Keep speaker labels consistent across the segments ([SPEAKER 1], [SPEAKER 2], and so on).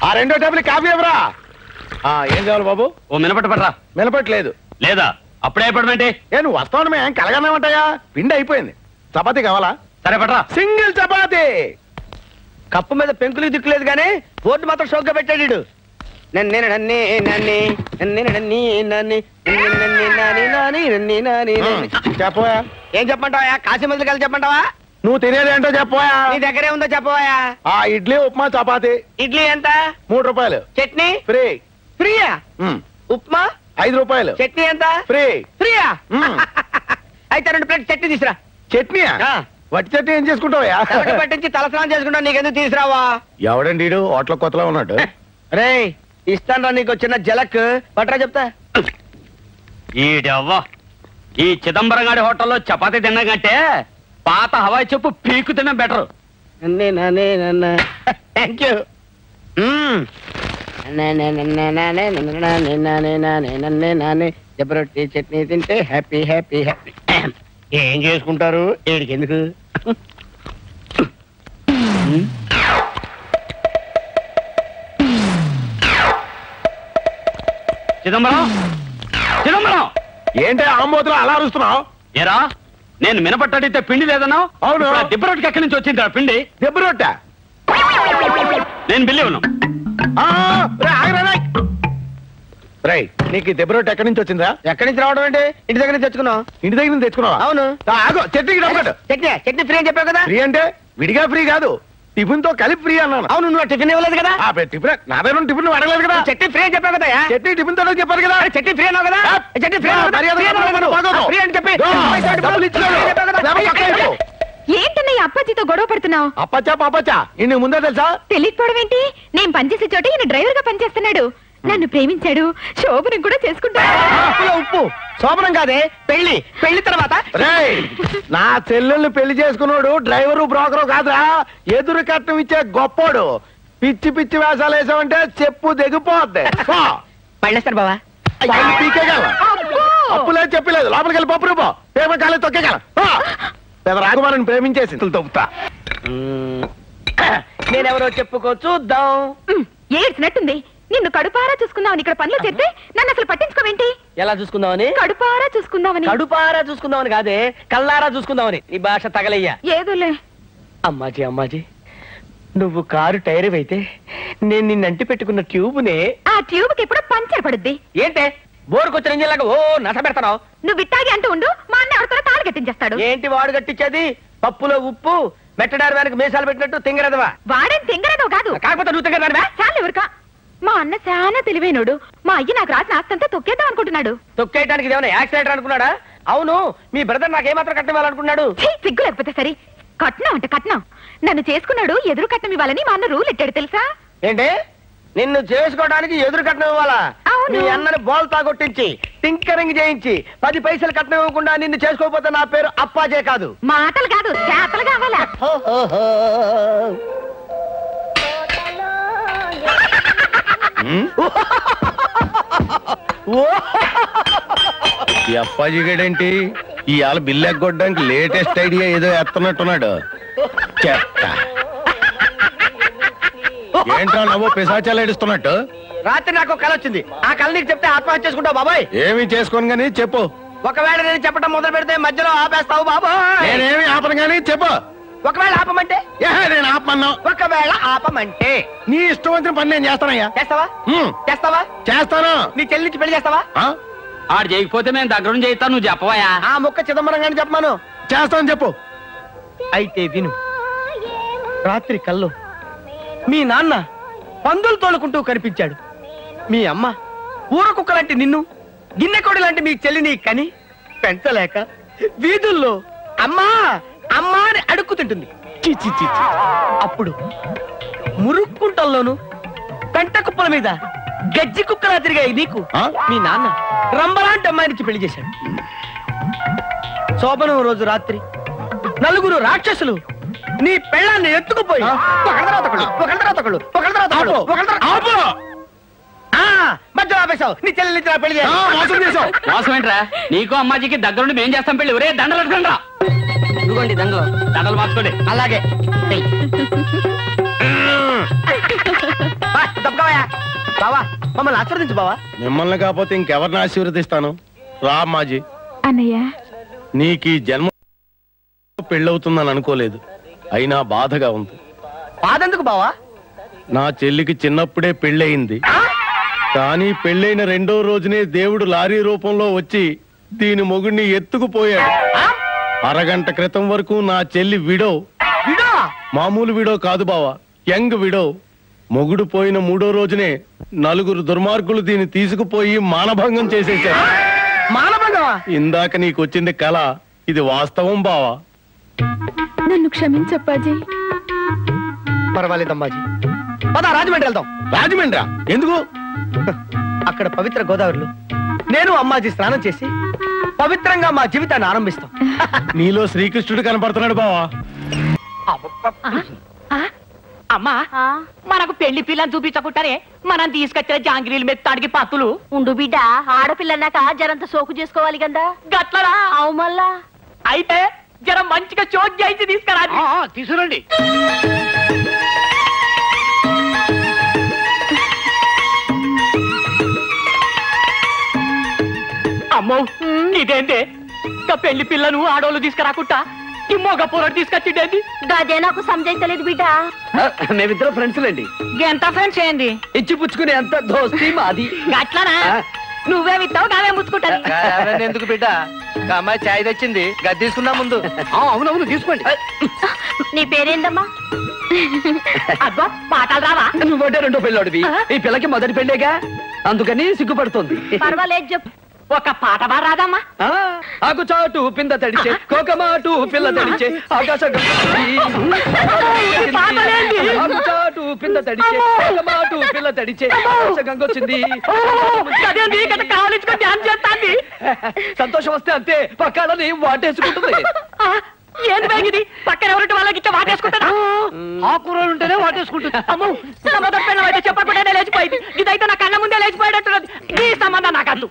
[SPEAKER 1] ఆ రెండో table coffee ఎవరా? ఏం కావాలి బాబు?
[SPEAKER 2] ఓ మినపట్టు పడరా.
[SPEAKER 1] మినపట్లేదు
[SPEAKER 2] లేదా? అప్పుడే పడమంటే
[SPEAKER 1] నువ్వు వస్తావు మేము కలగానే ఉంటాయా? పిండి అయిపోయింది. చపాతీ కావాలా?
[SPEAKER 2] సరే పడరా.
[SPEAKER 1] సింగిల్ చపాతీ.
[SPEAKER 3] కప్పు మీద పెంకులు దిక్కులేదు గానీ బోర్డు మాత్రం షోక్గా పెట్టాడు.
[SPEAKER 1] చెప్పవా?
[SPEAKER 3] ఏం చెప్పంటావా? కాశీ మందులు కలిసి చెప్పంటావా?
[SPEAKER 1] నువ్వు తినేది ఏంటో చెప్పవా?
[SPEAKER 3] నీ దగ్గరే ఉందో చెప్పవా?
[SPEAKER 1] ఇడ్లీ ఉప్మా చపాతీ.
[SPEAKER 3] ఇడ్లీ ఎంత?
[SPEAKER 1] 3 రూపాయలు.
[SPEAKER 3] చట్నీ
[SPEAKER 1] ఫ్రీ.
[SPEAKER 3] ఫ్రీయా? ఉప్మా
[SPEAKER 1] 5 రూపాయలు.
[SPEAKER 3] చట్నీ ఎంత?
[SPEAKER 1] ఫ్రీ.
[SPEAKER 3] ఫ్రీయా? అయితే 2 ప్లేట్ చట్నీ తీసురా.
[SPEAKER 1] చట్నీయా? వట్టి చట్నీ ఏం చేసుకుంటావా?
[SPEAKER 3] పట్టించి తలస్నానం చేసుకుంటావు. నీకెందుకు తీసురావా?
[SPEAKER 1] ఎవడండి హోటల్ కొత్తలో ఉన్నాడు.
[SPEAKER 3] రే ఇస్తాను నీకు చిన్న జలక్ పట్రా చెప్తా.
[SPEAKER 2] ఈడవ్వ ఈ చిదంబరం గారి హోటల్లో చపాతీ తిన్నా కంటే పాత హవాయి చెప్పు పీకు తిన్నా బెటర్.
[SPEAKER 3] Thank you. జబరొట్టి చట్నీ తింటే హ్యాపీ హ్యాపీ హ్యాపీ. ఏం చేసుకుంటారు ఏడికి ఎందుకు?
[SPEAKER 2] చిదంబరం చిదంబరం
[SPEAKER 1] ఏంటి ఆంబోతులు అలా అరుస్తున్నావు?
[SPEAKER 2] ఏరా నేను మినపట్టడితే పిండి లేదన్నావు.
[SPEAKER 1] అవును.
[SPEAKER 2] దిబ్బ రొట్టెకి ఎక్కడి నుంచి వచ్చింది పిండి?
[SPEAKER 1] దెబ్బ రొట్టె.
[SPEAKER 2] నేను బిల్లి ఉన్నాను.
[SPEAKER 1] నీకు దెబ్బ రొట్టె ఎక్కడి నుంచి వచ్చిందా?
[SPEAKER 3] ఎక్కడి నుంచి రావడం అంటే ఇంటి దగ్గర నుంచి తెచ్చుకున్నావు.
[SPEAKER 1] ఇంటి దగ్గర నుంచి తెచ్చుకున్నావా?
[SPEAKER 3] అవును.
[SPEAKER 1] చట్నీకి డబ్బు.
[SPEAKER 3] చట్నీ ఫ్రీ అని చెప్పావు కదా.
[SPEAKER 1] ఫ్రీ అంటే విడిగా ఫ్రీ కాదు, టిఫిన్ తో కలిపి ఫ్రీ అన్నాను.
[SPEAKER 3] అవును నువ్వు టిఫిన్ ఇవ్వలేదు కదా.
[SPEAKER 1] టిఫిన్ నా దగ్గర టిఫిన్ అడగలేదు కదా.
[SPEAKER 3] చట్నీ ఫ్రీ అని చెప్పావు కదా.
[SPEAKER 1] చట్నీ టిఫిన్ తో చెప్పారు కదా.
[SPEAKER 3] చట్నీ ఫ్రీ అన్నావు కదా. చట్నీ ఫ్రీ ఫ్రీ అని చెప్పి
[SPEAKER 4] ఏంటన్నయ్య అప్పాజీతో గొడవ పడుతున్నావు?
[SPEAKER 1] అప్పచ్చా ఇన్ని ముందే తెలుసా?
[SPEAKER 4] తెలియకపోవడం ఏంటి? నేను పనిచేసే చోట ఈయన డ్రైవర్ గా పనిచేస్తున్నాడు. నన్ను ప్రేమించాడు, శోభనం కూడా చేసుకుంటాడు.
[SPEAKER 3] ఉప్పు శోభనం కాదే పెళ్లి. పెళ్లి తర్వాత
[SPEAKER 1] నా చెల్లెల్ని పెళ్లి చేసుకున్నాడు డ్రైవరు బ్రోకరు కాదురా, ఎదురు కట్నం ఇచ్చే గొప్పోడు. పిచ్చి పిచ్చి వేషాలు వేసామంటే చెప్పు దిగిపోద్ది.
[SPEAKER 3] పళ్ళేస్తారు బావా.
[SPEAKER 1] అప్పులేదు చెప్పలేదు, లోపలికి వెళ్ళి పప్పు రూపో ప్రేమ కాలేదు తొక్కేగల. పెద్ద రాకుమారిని ప్రేమించేసి తొక్కుతా.
[SPEAKER 3] నేనెవరో చెప్పుకో చూద్దాం.
[SPEAKER 4] ఏడ్చినట్టుంది. నిన్ను కడుపారా చూసుకుందామని ఇక్కడ పనులు చేస్తే నన్ను అసలు పట్టించుకోవేంటి?
[SPEAKER 3] ఎలా చూసుకుందామని?
[SPEAKER 4] కడుపారా చూసుకుందామని.
[SPEAKER 3] కడుపారా చూసుకుందామని కాదే, కల్లారా చూసుకుందామని. నీ భాష తగలయ్యా.
[SPEAKER 4] ఏదోలే.
[SPEAKER 3] అమ్మాజీ నువ్వు కారు టైర్ అయితే నేను నిన్నంటి పెట్టుకున్న ట్యూబ్నే.
[SPEAKER 4] ఆ ట్యూబ్ కి ఎప్పుడో పంచర్ పడుద్ది.
[SPEAKER 3] ఏంటే బోరుకొచ్చిన ఇంజిన్ లాగా ఓ నట పెడతావు?
[SPEAKER 4] నువ్వు ఇట్టాగి అంటూ ఉండు, మా అన్న ఎవరితో తాళి కట్టించేస్తాడు.
[SPEAKER 3] ఏంటి వాడు కట్టించేది? పప్పులో ఉప్పు మెట్టడారు వెనక మీసాలు పెట్టినట్టు తింగరదవా?
[SPEAKER 4] వాడేం తింగరదో కాదు.
[SPEAKER 3] కాకపోతే నువ్వు తింగరదానివా?
[SPEAKER 4] చాలు ఎవరికా. మా అన్న చాలా తెలివైనడు. మా అయ్య నాకు రాసిన ఆస్తంతా తొక్కేద్దాం అనుకుంటున్నాడు.
[SPEAKER 3] తొక్కేయడానికి ఏమైనా యాక్సిడెంట్ అనుకున్నాడా? అవును మీ బ్రదర్ నాకేమాత్రం కట్టివ్వాలనుకున్నాడు?
[SPEAKER 4] సిగ్గు లేకపోతే సరే. కట్నం అంటే కట్నం. నన్ను చేసుకున్నాడు, ఎదురు కట్నం ఇవ్వాలని మా అన్న రూల్ ఎట్టాడు తెలుసా?
[SPEAKER 3] ఏంటి నిన్ను చేసుకోవడానికి ఎదురు కట్నం ఇవ్వాలా? మీ అన్నని బోల్తా కొట్టించి టింకరింగ్ చేయించి 10 పైసలు కట్నం ఇవ్వకుండా నిన్ను చేసుకోకపోతే నా పేరు అప్పాజే కాదు.
[SPEAKER 4] మాటలు కాదు చేతలు కావాలా?
[SPEAKER 1] ఈ అప్పాజీ గడేంటి ఇవాళ బిల్లు ఎగ్గొట్టడానికి లేటెస్ట్ ఐడియా ఏదో ఎత్తనట్టున్నాడు. చెత్త ఏంట్రా నవ్వు పిశాచాలు ఏడుస్తున్నట్టు?
[SPEAKER 3] రాత్రి నాకు కళ వచ్చింది. ఆ కళ నీకు చెప్తే ఆత్మహత్య చేసుకుంటావు బాబాయ్.
[SPEAKER 1] ఏమి చేసుకోను గానీ చెప్పు.
[SPEAKER 3] ఒకవేళ నేను చెప్పడం మొదలు పెడితే మధ్యలో ఆపేస్తావు బాబాయ్.
[SPEAKER 1] నేనేమి ఆపను గానీ చెప్పు.
[SPEAKER 3] ఒకవేళ ఆపమంటే?
[SPEAKER 1] నేను ఆపమన్నా.
[SPEAKER 3] ఒకవేళ ఆపమంటే
[SPEAKER 1] నీ ఇష్టం వచ్చిన పని నేను చేస్తానయ్యా.
[SPEAKER 3] చేస్తావా? చేస్తావా?
[SPEAKER 1] చేస్తాను.
[SPEAKER 3] నీ చెల్లి నుంచి పెళ్లి చేస్తావా?
[SPEAKER 2] ఆడు చేయకపోతే మేము దగ్గర చేయిస్తాను. నువ్వు చెప్పవా?
[SPEAKER 3] ఆ ముక్క చిదంబరం గాని చెప్పమాను.
[SPEAKER 1] చేస్తాను చెప్పు.
[SPEAKER 3] అయితే విను. రాత్రి కల్లో మీ నాన్న పందులు తోలుకుంటూ కనిపించాడు. మీ అమ్మ ఊర కుక్క లాంటి నిన్ను, గిన్నెకోడి లాంటి మీ చెల్లిని కని పెంచలేక వీధుల్లో అమ్మా అమ్మా అని అడుక్కుతుంటుంది. అప్పుడు మురుక్కుంటల్లోను పెంట కుప్పల మీద గజ్జి కుక్కలా తిరిగాయి నీకు మీ నాన్న రంబలాంటి అమ్మాయినికి పెళ్లి చేశాడు. శోభనం రోజు రాత్రి 4 రాక్షసులు నీ పెళ్ళాన్ని ఎత్తుకుపోయి మధ్యలో ఆపేశావు. నీ చెల్లి పెళ్లి చేసావు.
[SPEAKER 2] మోసం ఏంట్రా? నీకు అమ్మాజీకి దగ్గరుండి మేం చేస్తాం పెళ్లి. ఒరే దండలు పెట్టుకుంటా.
[SPEAKER 3] ఇదిగోండి దండలు
[SPEAKER 2] మార్చుకోండి.
[SPEAKER 3] అలాగే తప్పకవయ్యా బావా మమ్మల్ని ఆశీర్వదించు బావా.
[SPEAKER 1] మిమ్మల్ని కాకపోతే ఇంకెవరిని ఆశీర్వదిస్తాను? రా అమ్మాజీ,
[SPEAKER 4] అన్నయ్య
[SPEAKER 1] నీకు ఈ జన్మ పెళ్ళవుతుందని అనుకోలేదు, అయినా బాధగా ఉంది.
[SPEAKER 3] బాధెందుకు బావా?
[SPEAKER 1] నా చెల్లికి చిన్నప్పుడే పెళ్ళయింది, కానీ పెళ్ళైన 2వ రోజునే దేవుడు లారీ రూపంలో వచ్చి దీని మొగుడిని ఎత్తుకుపోయాడు. అరగంట క్రితం వరకు నా చెల్లి విడో.
[SPEAKER 3] విడో?
[SPEAKER 1] మామూలు విడో కాదు బావా, యంగ్ విడో. మొగుడు పోయిన 3వ రోజునే 4 దుర్మార్గులు దీన్ని తీసుకుపోయి మానభంగం చేసేశారు.
[SPEAKER 3] మానభంగమా?
[SPEAKER 1] ఇందాక నీకు వచ్చింది కళ, ఇది వాస్తవం బావా.
[SPEAKER 4] నన్ను క్షమించప్పాజీ.
[SPEAKER 3] పర్వాలేదమ్మాజీ, పద రాజమండ్రి వెళ్దాం.
[SPEAKER 1] రాజమండ్రా? ఎందుకు?
[SPEAKER 3] అక్కడ పవిత్ర గోదావరిలో నేను అమ్మాజీ స్నానం చేసి పవిత్రంగా మా జీవితాన్ని ఆరంభిస్తాం.
[SPEAKER 1] నీలో శ్రీకృష్ణుడు కనపడుతున్నాడు బావా.
[SPEAKER 5] అమ్మా మనకు పెళ్లి పిల్లని చూపించకుండానే మనం తీసుకొచ్చిన జాంగిరీలు మెత్తాడికి పత్తులు
[SPEAKER 6] ఉండు బిడ్డ, ఆడపిల్లన్నాక జరంత సోకు చేసుకోవాలి కదా.
[SPEAKER 5] గట్లరా?
[SPEAKER 6] అవు మళ్ళా
[SPEAKER 5] అయితే జర మంచిగా చోట్ చేయించి తీసుకురా.
[SPEAKER 2] తీసుకురండి.
[SPEAKER 5] అమ్మో ఇదేంటే పెళ్లి పిల్లను ఆడోళ్ళు తీసుకురాకుండా ఈ మొగ పొరడు తీసుకొచ్చిండేది.
[SPEAKER 6] గదే నాకు సంజయించలేదు బిడ్డ.
[SPEAKER 3] మేమిద్దరం ఫ్రెండ్స్ లేండి.
[SPEAKER 5] ఎంత ఫ్రెండ్స్ ఏంది?
[SPEAKER 3] ఇచ్చి పుచ్చుకునే అంత దోస్తి మాది.
[SPEAKER 5] గట్లనా? నువ్వేమిస్తావు నావే ముచ్చుకుంటాను.
[SPEAKER 3] ఎందుకు బిడ్డ, అమ్మాయి చాయ్ తెచ్చింది, గది తీసుకున్నా ముందు. అవునవును తీసుకోండి.
[SPEAKER 6] నీ పేరేందమ్మా?
[SPEAKER 5] అబ్బా పాటలు రావా?
[SPEAKER 3] నువ్వంటే 2వ పెళ్ళోడివి, ఈ పిల్లకి మొదటి పెళ్ళేగా, అందుకని సిగ్గుపడుతుంది.
[SPEAKER 6] పర్వాలేదు చెప్పు.
[SPEAKER 5] ఒక పాట బారాదమ్మా.
[SPEAKER 3] ఆకు చాటు పింద తడిచే, కోకమాటు పిల్ల తడిచే, ఆకాశ ఆకు చాటు పింద తడిచే, కోకమాటు పిల్ల తడిచే, ఆకాశ గంగొచ్చింది.
[SPEAKER 5] కావలించుకొని ధ్యానం చేస్తాంది.
[SPEAKER 3] సంతోషం వస్తే అంతే, పక్కాలని వాటేసుకుంటుంది.
[SPEAKER 5] ఏంది బ్యాగ్ పక్కన ఎవరింటి వాళ్ళకి ఇచ్చే వాటేసుకుంటారా?
[SPEAKER 3] ఆ కూరలు ఉంటేనే వాటేసుకుంటుంది.
[SPEAKER 5] అమ్మో మొదటి పెళ్ళం అయితే చెప్పకుండానే లేచిపోయింది, ఇదైతే నా కళ్ళ ముందే లేచిపోయేటట్టున్నది. ఈ సంబంధం నాకద్దు.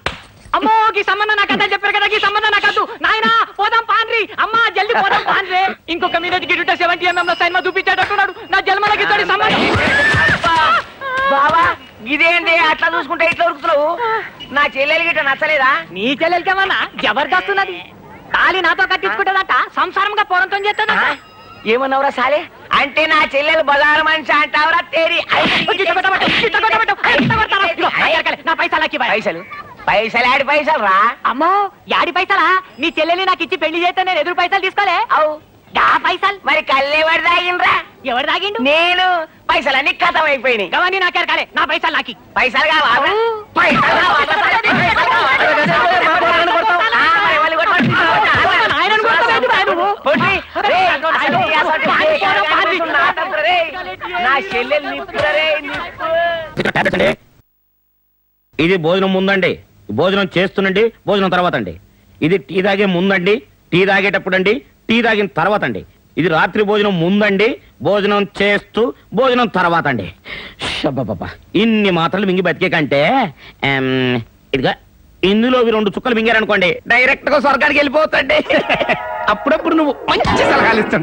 [SPEAKER 5] అమ్మో ఈ సంబంధం నాకద్దని చెప్పారు కదా, ఈ సంబంధం నాకద్దు. నాయనా పోదాం పాన్రి, అమ్మా జల్ది పోదాం పాన్రే. ఇంకొక మినిట్ గిట్ట 70 mm సైన్మా చూపించేటట్టున్నాడు. నా జన్మలకి ఇతడి సంబంధం. బావా ఇదేంటి అట్లా చూసుకుంటే ఇట్లా ఉరుకుతున్నావు? నా చెల్లెలు గిట్ట నచ్చలేదా? నీ చెల్లెలకేమన్నా జబర్దస్తున్నది. తాళి నాతో కట్టించుకుంటుందట, సంసారంగా పోరంతో చేస్తుందట. ఏమన్నావురా సాలే? అంటే నా చెల్లెలు బజారు మనిషి అంటావురా? తేరి నా పైసలకి పైసలు పైసలు యాడి పైసలు రా? అమ్మో యాడి పైసలా? నీ చెల్లెల్ని నాకు ఇచ్చి పెళ్లి చేస్తే నేను ఎదురు పైసలు తీసుకోలే. అవు డా పైసలు మరి కళ్ళెవరు తాగిండ్రా? ఎవరు తాగిండు? నేను. పైసలన్నీ కథం అయిపోయినాయి. గవన్నీ నాకే కాలే, నా పైసలు నాకి. పైసలు కావాలి.
[SPEAKER 2] ఇది భోజనం ముందండి, భోజనం చేస్తునండి, భోజనం తర్వాత అండి. ఇది టీ తాగే ముందండి, టీ తాగేటప్పుడు అండి, టీ తాగిన తర్వాత అండి. ఇది రాత్రి భోజనం ముందండి, భోజనం చేస్తూ భోజనం తర్వాత అండి. షబ్బబ్బబ్బా, ఇన్ని మాత్రలు మింగి బతికే కంటే ఇదిగా ఇందులో 2 చుక్కలు మింగారనుకోండి, డైరెక్ట్ గా స్వర్గానికి వెళ్ళిపోతండి. అప్పుడప్పుడు నువ్వు మంచి సలహాలు ఇస్తుంటా.